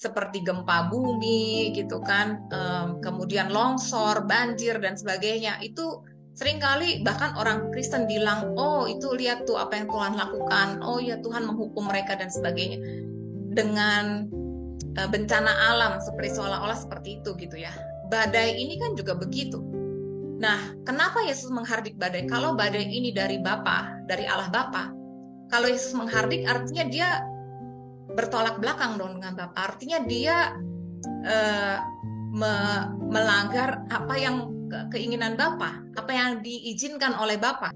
seperti gempa bumi gitu kan, kemudian longsor, banjir dan sebagainya. Itu seringkali bahkan orang Kristen bilang, oh itu lihat tuh apa yang Tuhan lakukan, oh ya Tuhan menghukum mereka dan sebagainya. Dengan bencana alam seperti seolah-olah seperti itu gitu ya. Badai ini kan juga begitu. Nah, kenapa Yesus menghardik badai? Kalau badai ini dari Bapa, dari Allah Bapa, kalau Yesus menghardik artinya dia bertolak belakang dong dengan Bapa. Artinya dia melanggar apa yang keinginan Bapa, apa yang diizinkan oleh Bapa.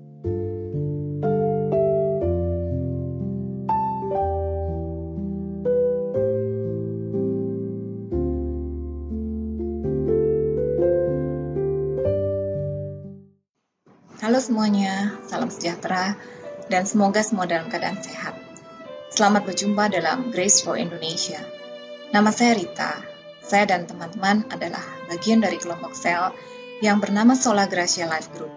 Halo semuanya, salam sejahtera, dan semoga semua dalam keadaan sehat. Selamat berjumpa dalam Grace for Indonesia. Nama saya Rita. Saya dan teman-teman adalah bagian dari kelompok sel yang bernama Sola Gracia Life Group.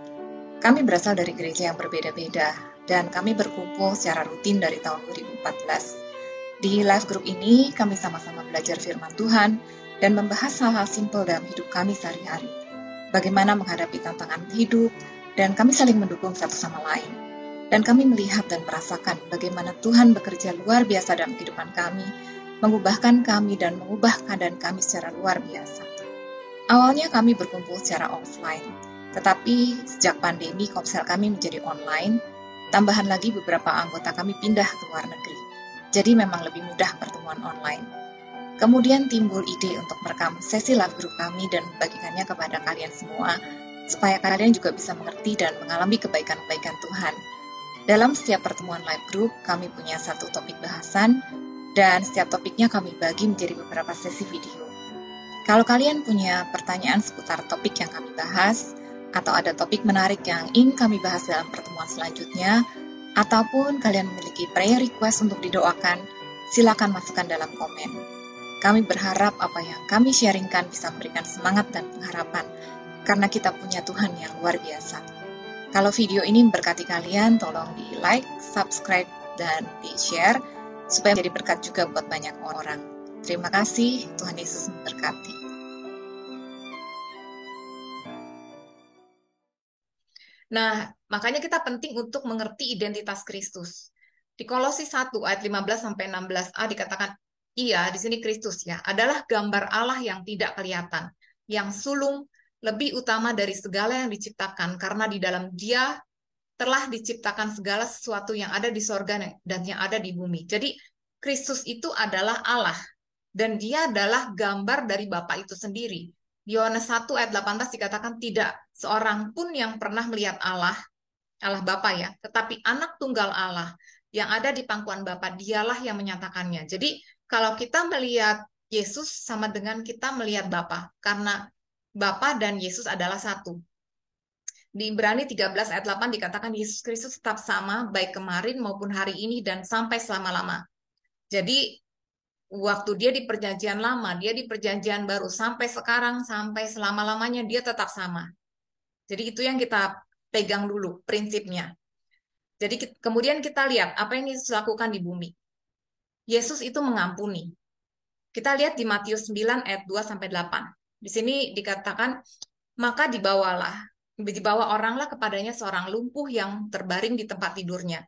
Kami berasal dari gereja yang berbeda-beda, dan kami berkumpul secara rutin dari tahun 2014. Di Life Group ini, kami sama-sama belajar firman Tuhan dan membahas hal-hal simpel dalam hidup kami sehari-hari. Bagaimana menghadapi tantangan hidup, dan kami saling mendukung satu sama lain. Dan kami melihat dan merasakan bagaimana Tuhan bekerja luar biasa dalam kehidupan kami, mengubahkan kami dan mengubah keadaan kami secara luar biasa. Awalnya kami berkumpul secara offline, tetapi sejak pandemi komsel kami menjadi online, tambahan lagi beberapa anggota kami pindah ke luar negeri. Jadi memang lebih mudah pertemuan online. Kemudian timbul ide untuk merekam sesi live group kami dan membagikannya kepada kalian semua, supaya kalian juga bisa mengerti dan mengalami kebaikan-kebaikan Tuhan. Dalam setiap pertemuan live group, kami punya satu topik bahasan, dan setiap topiknya kami bagi menjadi beberapa sesi video. Kalau kalian punya pertanyaan seputar topik yang kami bahas, atau ada topik menarik yang ingin kami bahas dalam pertemuan selanjutnya, ataupun kalian memiliki prayer request untuk didoakan, silakan masukkan dalam komen. Kami berharap apa yang kami sharingkan bisa memberikan semangat dan pengharapan, karena kita punya Tuhan yang luar biasa. Kalau video ini memberkati kalian, tolong di like, subscribe, dan di share, supaya menjadi berkat juga buat banyak orang. Terima kasih, Tuhan Yesus memberkati. Nah, makanya kita penting untuk mengerti identitas Kristus. Di Kolose 1 ayat 15-16a dikatakan, ia, di sini Kristus ya, adalah gambar Allah yang tidak kelihatan, yang sulung, lebih utama dari segala yang diciptakan, karena di dalam Dia telah diciptakan segala sesuatu yang ada di sorga dan yang ada di bumi. Jadi Kristus itu adalah Allah, dan Dia adalah gambar dari Bapa itu sendiri. Di Yohanes 1 ayat 18 dikatakan tidak seorang pun yang pernah melihat Allah, Allah Bapa ya, tetapi anak tunggal Allah yang ada di pangkuan Bapa, Dialah yang menyatakannya. Jadi kalau kita melihat Yesus sama dengan kita melihat Bapa, karena Bapa dan Yesus adalah satu. Di Ibrani 13 ayat 8 dikatakan Yesus Kristus tetap sama baik kemarin maupun hari ini dan sampai selama-lama. Jadi waktu dia di perjanjian lama, dia di perjanjian baru, sampai sekarang, sampai selama-lamanya dia tetap sama. Jadi itu yang kita pegang dulu prinsipnya. Jadi kemudian kita lihat apa yang Yesus lakukan di bumi. Yesus itu mengampuni. Kita lihat di Matius 9 ayat 2-8. Di sini dikatakan, maka dibawa oranglah kepadanya seorang lumpuh yang terbaring di tempat tidurnya.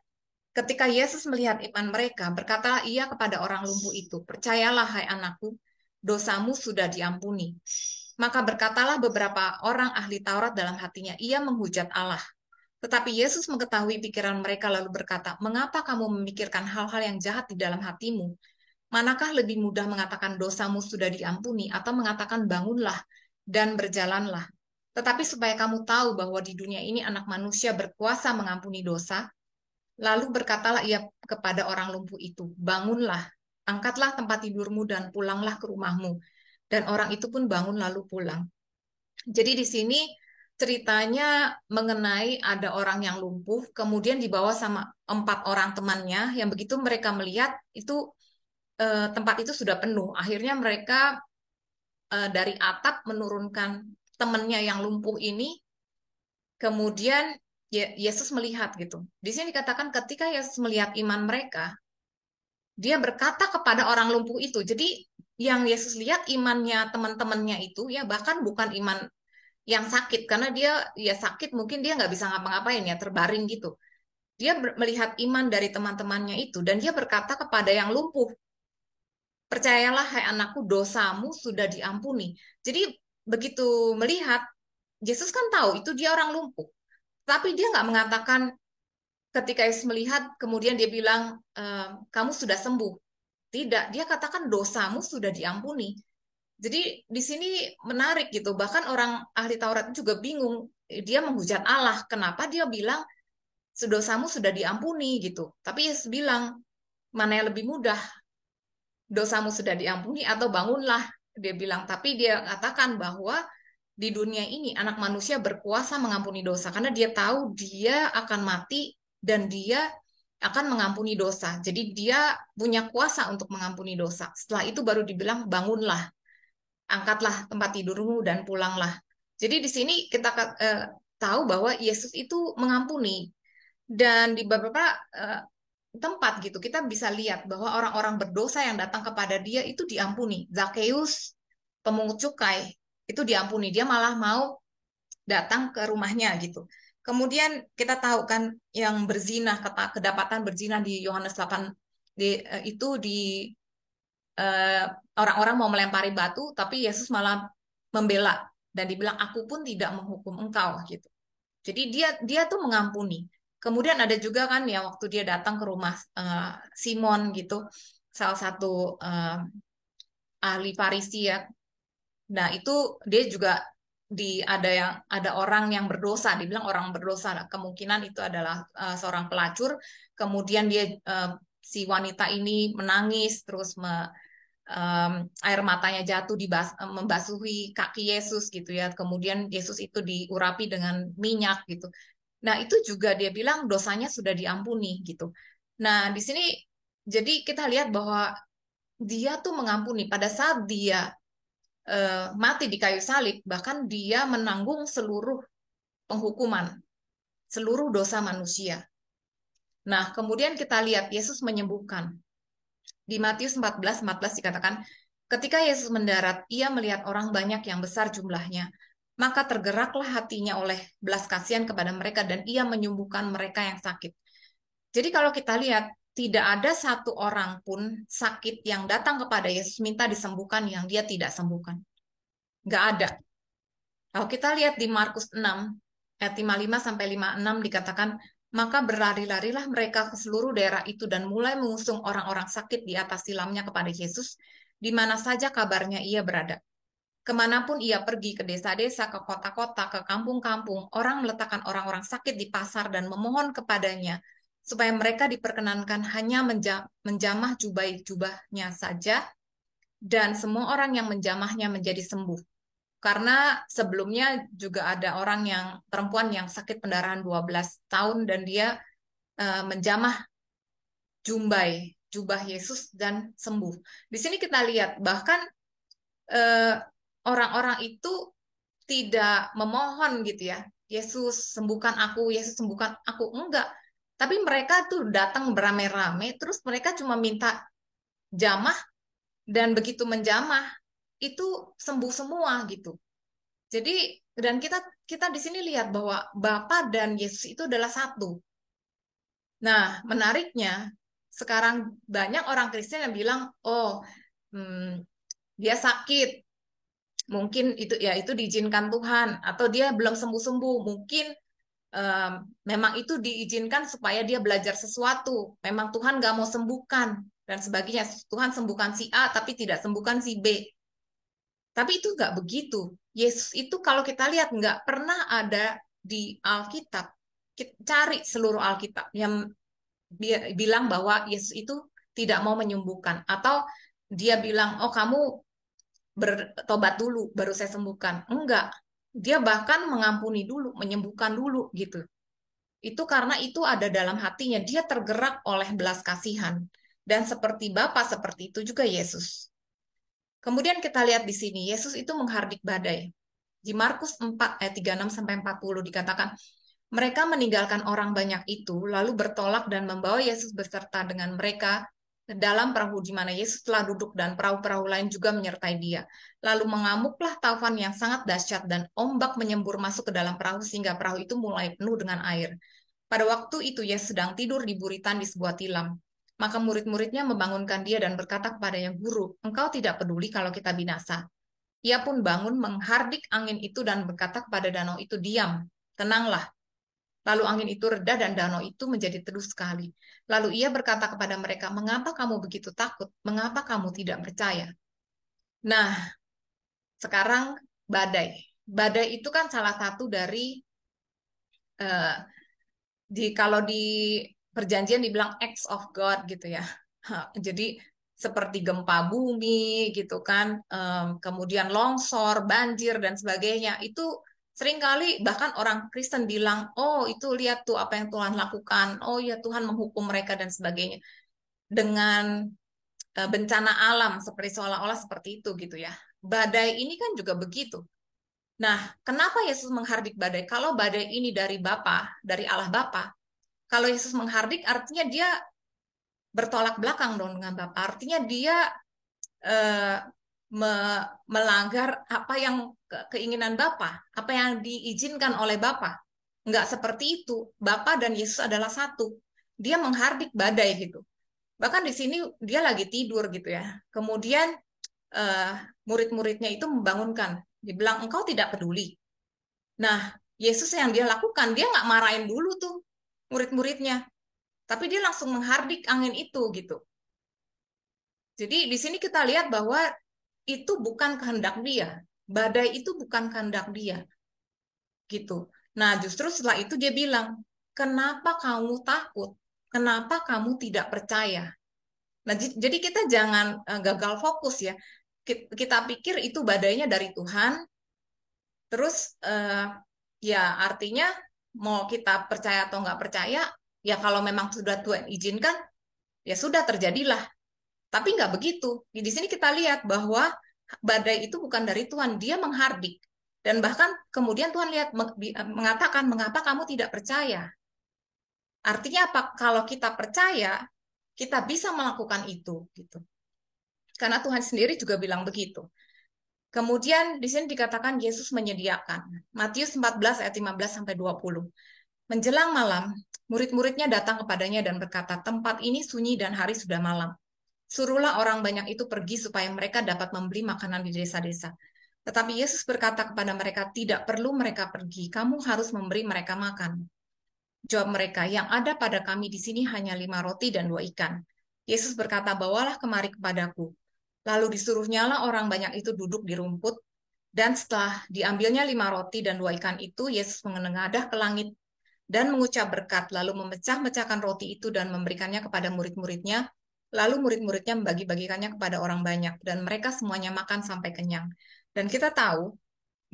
Ketika Yesus melihat iman mereka, berkatalah ia kepada orang lumpuh itu, percayalah hai anakku, dosamu sudah diampuni. Maka berkatalah beberapa orang ahli Taurat dalam hatinya, ia menghujat Allah. Tetapi Yesus mengetahui pikiran mereka lalu berkata, mengapa kamu memikirkan hal-hal yang jahat di dalam hatimu? Manakah lebih mudah mengatakan dosamu sudah diampuni atau mengatakan bangunlah dan berjalanlah? Tetapi supaya kamu tahu bahwa di dunia ini anak manusia berkuasa mengampuni dosa, lalu berkatalah ia kepada orang lumpuh itu, bangunlah, angkatlah tempat tidurmu dan pulanglah ke rumahmu. Dan orang itu pun bangun lalu pulang. Jadi di sini ceritanya mengenai ada orang yang lumpuh, kemudian dibawa sama 4 orang temannya, yang begitu mereka melihat itu tempat itu sudah penuh. Akhirnya mereka dari atap menurunkan temannya yang lumpuh ini, kemudian Yesus melihat gitu. Di sini dikatakan ketika Yesus melihat iman mereka, dia berkata kepada orang lumpuh itu. Jadi yang Yesus lihat imannya teman-temannya itu ya bahkan bukan iman yang sakit, karena dia ya sakit mungkin dia nggak bisa ngapa-ngapain ya terbaring gitu. Dia melihat iman dari teman-temannya itu dan dia berkata kepada yang lumpuh, percayalah hai anakku, dosamu sudah diampuni. Jadi begitu melihat, Yesus kan tahu itu dia orang lumpuh, tapi dia nggak mengatakan ketika Yesus melihat kemudian dia bilang, kamu sudah sembuh. Tidak, dia katakan dosamu sudah diampuni. Jadi di sini menarik gitu. Bahkan orang ahli Taurat juga bingung. Dia menghujat Allah. Kenapa dia bilang dosamu sudah diampuni gitu. Tapi Yesus bilang, mana yang lebih mudah? Dosamu sudah diampuni atau bangunlah? Dia bilang. Tapi dia katakan bahwa di dunia ini anak manusia berkuasa mengampuni dosa. Karena dia tahu dia akan mati dan dia akan mengampuni dosa. Jadi dia punya kuasa untuk mengampuni dosa. Setelah itu baru dibilang bangunlah, angkatlah tempat tidurmu dan pulanglah. Jadi di sini kita tahu bahwa Yesus itu mengampuni, dan di beberapa tempat gitu kita bisa lihat bahwa orang-orang berdosa yang datang kepada dia itu diampuni. Zakheus, pemungut cukai, itu diampuni. Dia malah mau datang ke rumahnya gitu. Kemudian kita tahu kan yang berzina, kedapatan berzina di Yohanes 8 itu di eh, orang-orang mau melempari batu, tapi Yesus malah membela dan dibilang aku pun tidak menghukum engkau gitu. Jadi dia tuh mengampuni. Kemudian ada juga kan ya waktu dia datang ke rumah Simon gitu, salah satu ahli Farisi ya. Nah, itu dia juga ada orang yang berdosa, dibilang orang berdosa. Nah, kemungkinan itu adalah seorang pelacur. Kemudian dia si wanita ini menangis terus air matanya jatuh membasuhi kaki Yesus gitu ya. Kemudian Yesus itu diurapi dengan minyak gitu. Nah, itu juga dia bilang dosanya sudah diampuni gitu. Nah, di sini jadi kita lihat bahwa dia tuh mengampuni pada saat dia mati di kayu salib, bahkan dia menanggung seluruh penghukuman, seluruh dosa manusia. Nah, kemudian kita lihat Yesus menyembuhkan. Di Matius 14:14 dikatakan, ketika Yesus mendarat, ia melihat orang banyak yang besar jumlahnya. Maka tergeraklah hatinya oleh belas kasihan kepada mereka dan ia menyembuhkan mereka yang sakit. Jadi kalau kita lihat, tidak ada satu orang pun sakit yang datang kepada Yesus minta disembuhkan yang dia tidak sembuhkan. Nggak ada. Kalau kita lihat di Markus 6, ayat 55 sampai 56 dikatakan, maka berlari-larilah mereka ke seluruh daerah itu dan mulai mengusung orang-orang sakit di atas silamnya kepada Yesus, di mana saja kabarnya ia berada. Kemanapun ia pergi, ke desa-desa, ke kota-kota, ke kampung-kampung, orang meletakkan orang-orang sakit di pasar dan memohon kepadanya, supaya mereka diperkenankan hanya menjamah jubahnya saja, dan semua orang yang menjamahnya menjadi sembuh. Karena sebelumnya juga ada orang yang perempuan yang sakit pendarahan 12 tahun dan dia menjamah jubah Yesus dan sembuh. Di sini kita lihat bahkan eh, orang-orang itu tidak memohon gitu ya. Yesus sembuhkan aku, Yesus sembuhkan aku. Enggak. Tapi mereka tuh datang beramai-ramai, terus mereka cuma minta jamah, dan begitu menjamah, itu sembuh semua gitu. Jadi dan kita kita di sini lihat bahwa Bapa dan Yesus itu adalah satu. Nah, menariknya sekarang banyak orang Kristen yang bilang, oh, hmm, dia sakit, mungkin itu ya itu diizinkan Tuhan, atau dia belum sembuh-sembuh, mungkin em, memang itu diizinkan supaya dia belajar sesuatu. Memang Tuhan gak mau sembuhkan dan sebagainya. Tuhan sembuhkan si A tapi tidak sembuhkan si B. Tapi itu nggak begitu. Yesus itu kalau kita lihat nggak pernah ada di Alkitab. Kita cari seluruh Alkitab yang bilang bahwa Yesus itu tidak mau menyembuhkan. Atau dia bilang, oh kamu bertobat dulu, baru saya sembuhkan. Enggak. Dia bahkan mengampuni dulu, menyembuhkan dulu gitu. Itu karena itu ada dalam hatinya. Dia tergerak oleh belas kasihan. Dan seperti Bapa, seperti itu juga Yesus. Kemudian kita lihat di sini, Yesus itu menghardik badai. Di Markus 4 ayat 36 sampai 40 dikatakan, mereka meninggalkan orang banyak itu, lalu bertolak dan membawa Yesus beserta dengan mereka dalam perahu di mana Yesus telah duduk dan perahu-perahu lain juga menyertai dia. Lalu mengamuklah taufan yang sangat dahsyat dan ombak menyembur masuk ke dalam perahu sehingga perahu itu mulai penuh dengan air. Pada waktu itu Yesus sedang tidur di buritan di sebuah tilam. Maka murid-muridnya membangunkan dia dan berkata kepadanya, "Guru, engkau tidak peduli kalau kita binasa." Ia pun bangun menghardik angin itu dan berkata kepada danau itu, "Diam, tenanglah." Lalu angin itu reda dan danau itu menjadi teduh sekali. Lalu ia berkata kepada mereka, "Mengapa kamu begitu takut? Mengapa kamu tidak percaya?" Nah, sekarang badai. Badai itu kan salah satu dari eh, kalau di perjanjian dibilang acts of God gitu ya. Jadi seperti gempa bumi gitu kan, kemudian longsor, banjir dan sebagainya. Itu seringkali bahkan orang Kristen bilang, "Oh, itu lihat tuh apa yang Tuhan lakukan. Oh ya, Tuhan menghukum mereka dan sebagainya." Dengan bencana alam seperti seolah-olah seperti itu gitu ya. Badai ini kan juga begitu. Nah, kenapa Yesus menghardik badai? Kalau badai ini dari Bapa, dari Allah Bapa, kalau Yesus menghardik artinya dia bertolak belakang dong dengan Bapa. Artinya dia eh, melanggar apa yang keinginan Bapa, apa yang diizinkan oleh Bapa. Enggak seperti itu. Bapa dan Yesus adalah satu. Dia menghardik badai gitu. Bahkan di sini dia lagi tidur gitu ya. Kemudian eh, murid-muridnya itu membangunkan. Dibilang, "Engkau tidak peduli." Nah, Yesus yang dia lakukan, dia nggak marahin dulu tuh murid-muridnya. Tapi dia langsung menghardik angin itu gitu. Jadi di sini kita lihat bahwa itu bukan kehendak dia. Badai itu bukan kehendak dia gitu. Nah, justru setelah itu dia bilang, "Kenapa kamu takut? Kenapa kamu tidak percaya?" Nah, jadi kita jangan gagal fokus ya. Kita pikir itu badainya dari Tuhan, terus ya artinya mau kita percaya atau nggak percaya, ya kalau memang sudah Tuhan izinkan, ya sudah terjadilah. Tapi nggak begitu. Di sini kita lihat bahwa badai itu bukan dari Tuhan, dia menghardik. Dan bahkan kemudian Tuhan lihat mengatakan, "Mengapa kamu tidak percaya?" Artinya apa? Kalau kita percaya, kita bisa melakukan itu gitu. Karena Tuhan sendiri juga bilang begitu. Kemudian di sini dikatakan Yesus menyediakan. Matius 14 ayat 15 sampai 20. Menjelang malam, murid-muridnya datang kepadanya dan berkata, "Tempat ini sunyi dan hari sudah malam. Suruhlah orang banyak itu pergi supaya mereka dapat membeli makanan di desa-desa." Tetapi Yesus berkata kepada mereka, "Tidak perlu mereka pergi, kamu harus memberi mereka makan." Jawab mereka, "Yang ada pada kami di sini hanya 5 roti dan 2 ikan." Yesus berkata, "Bawalah kemari kepadaku." Lalu disuruhnyalah orang banyak itu duduk di rumput, dan setelah diambilnya 5 roti dan 2 ikan itu, Yesus menengadah ke langit dan mengucap berkat, lalu memecah-mecahkan roti itu dan memberikannya kepada murid-muridnya, lalu murid-muridnya membagi-bagikannya kepada orang banyak, dan mereka semuanya makan sampai kenyang. Dan kita tahu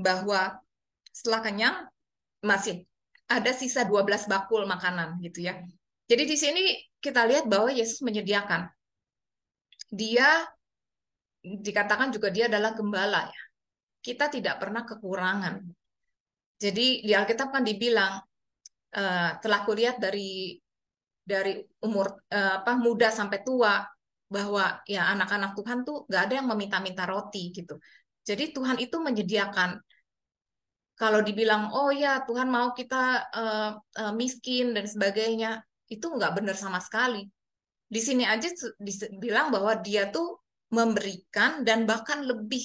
bahwa setelah kenyang, masih ada sisa 12 bakul makanan gitu ya. Jadi di sini kita lihat bahwa Yesus menyediakan. Dia dikatakan juga dia adalah gembala ya. Kita tidak pernah kekurangan. Jadi di Alkitab kan dibilang telah kulihat dari umur apa muda sampai tua bahwa ya anak-anak Tuhan tuh nggak ada yang meminta-minta roti gitu. Jadi Tuhan itu menyediakan. Kalau dibilang oh ya Tuhan mau kita miskin dan sebagainya, itu nggak benar sama sekali. Di sini aja dibilang bahwa dia tuh memberikan dan bahkan lebih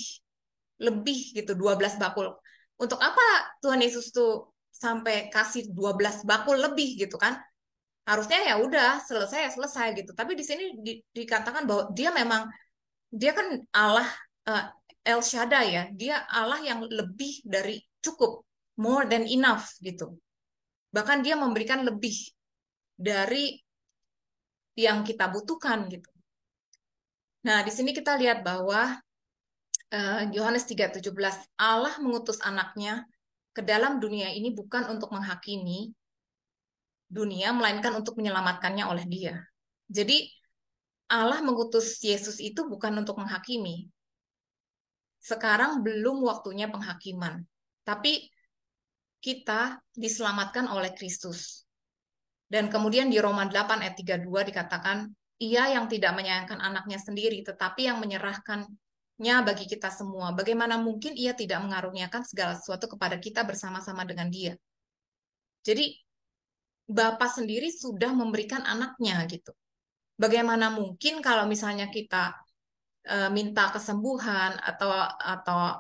lebih gitu 12 bakul. Untuk apa Tuhan Yesus tuh sampai kasih 12 bakul lebih gitu kan? Harusnya ya udah selesai ya selesai gitu. Tapi di sini dikatakan bahwa dia memang dia kan Allah eh, El Shaddai ya. Dia Allah yang lebih dari cukup, more than enough gitu. Bahkan dia memberikan lebih dari yang kita butuhkan gitu. Nah, di sini kita lihat bahwa Yohanes 3:17 Allah mengutus anaknya ke dalam dunia ini bukan untuk menghakimi dunia, melainkan untuk menyelamatkannya oleh dia. Jadi Allah mengutus Yesus itu bukan untuk menghakimi. Sekarang belum waktunya penghakiman. Tapi kita diselamatkan oleh Kristus. Dan kemudian di Roma 8 ayat 32 dikatakan, Ia yang tidak menyayangkan anaknya sendiri, tetapi yang menyerahkannya bagi kita semua. Bagaimana mungkin ia tidak mengaruniakan segala sesuatu kepada kita bersama-sama dengan dia? Jadi, Bapa sendiri sudah memberikan anaknya gitu. Bagaimana mungkin kalau misalnya kita minta kesembuhan atau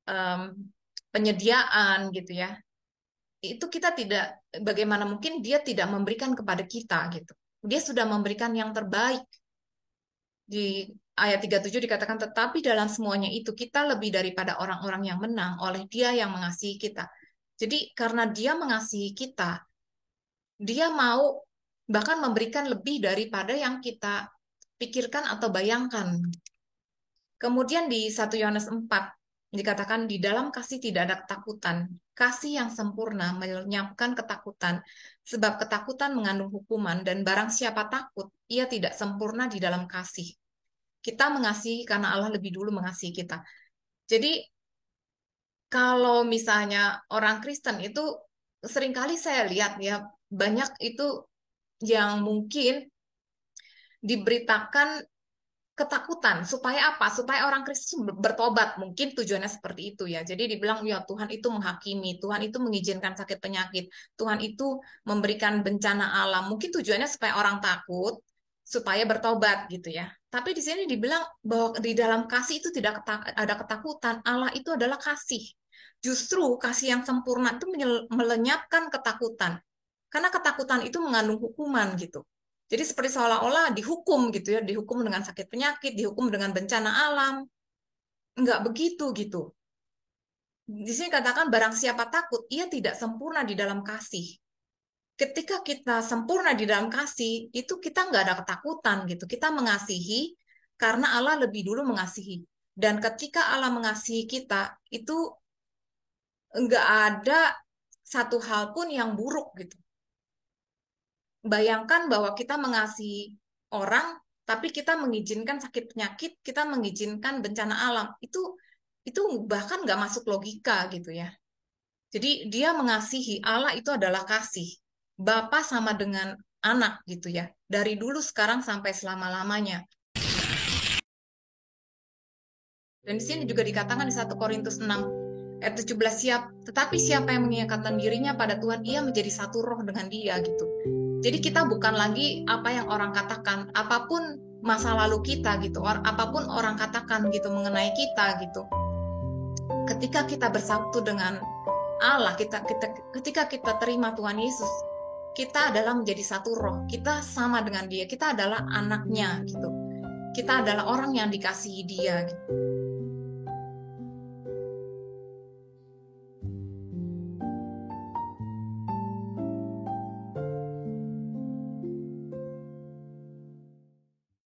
em, penyediaan gitu ya, itu kita tidak, bagaimana mungkin dia tidak memberikan kepada kita gitu. Dia sudah memberikan yang terbaik. Di ayat 37 dikatakan, tetapi dalam semuanya itu kita lebih daripada orang-orang yang menang oleh Dia yang mengasihi kita. Jadi karena Dia mengasihi kita, Dia mau bahkan memberikan lebih daripada yang kita pikirkan atau bayangkan. Kemudian di 1 Yohanes 4 dikatakan di dalam kasih tidak ada ketakutan. Kasih yang sempurna melenyapkan ketakutan, sebab ketakutan mengandung hukuman dan barang siapa takut, ia tidak sempurna di dalam kasih. Kita mengasihi karena Allah lebih dulu mengasihi kita. Jadi kalau misalnya orang Kristen itu seringkali saya lihat ya banyak itu yang mungkin diberitakan ketakutan supaya apa? Supaya orang Kristen bertobat. Mungkin tujuannya seperti itu ya. Jadi dibilang ya Tuhan itu menghakimi, Tuhan itu mengizinkan sakit penyakit, Tuhan itu memberikan bencana alam. Mungkin tujuannya supaya orang takut, supaya bertobat gitu ya. Tapi di sini dibilang bahwa di dalam kasih itu tidak ada ketakutan. Allah itu adalah kasih. Justru kasih yang sempurna itu melenyapkan ketakutan. Karena ketakutan itu mengandung hukuman gitu. Jadi seperti seolah-olah dihukum gitu ya, dihukum dengan sakit penyakit, dihukum dengan bencana alam. Enggak begitu gitu. Di sini katakan barang siapa takut, ia tidak sempurna di dalam kasih. Ketika kita sempurna di dalam kasih, itu kita nggak ada ketakutan gitu. Kita mengasihi karena Allah lebih dulu mengasihi. Dan ketika Allah mengasihi kita, itu nggak ada satu hal pun yang buruk gitu. Bayangkan bahwa kita mengasihi orang, tapi kita mengizinkan sakit penyakit, kita mengizinkan bencana alam. Itu bahkan nggak masuk logika gitu ya. Jadi dia mengasihi, Allah itu adalah kasih. Bapa sama dengan anak gitu ya. Dari dulu sekarang sampai selama-lamanya. Dan di sini juga dikatakan di 1 Korintus 6 ayat 17, tetapi siapa yang mengikatkan dirinya pada Tuhan, ia menjadi satu roh dengan dia gitu. Jadi kita bukan lagi apa yang orang katakan, apapun masa lalu kita gitu, apapun orang katakan gitu mengenai kita gitu. Ketika kita bersatu dengan Allah, ketika kita terima Tuhan Yesus, kita adalah menjadi satu roh. Kita sama dengan Dia. Kita adalah anaknya gitu. Kita adalah orang yang dikasihi Dia. Gitu.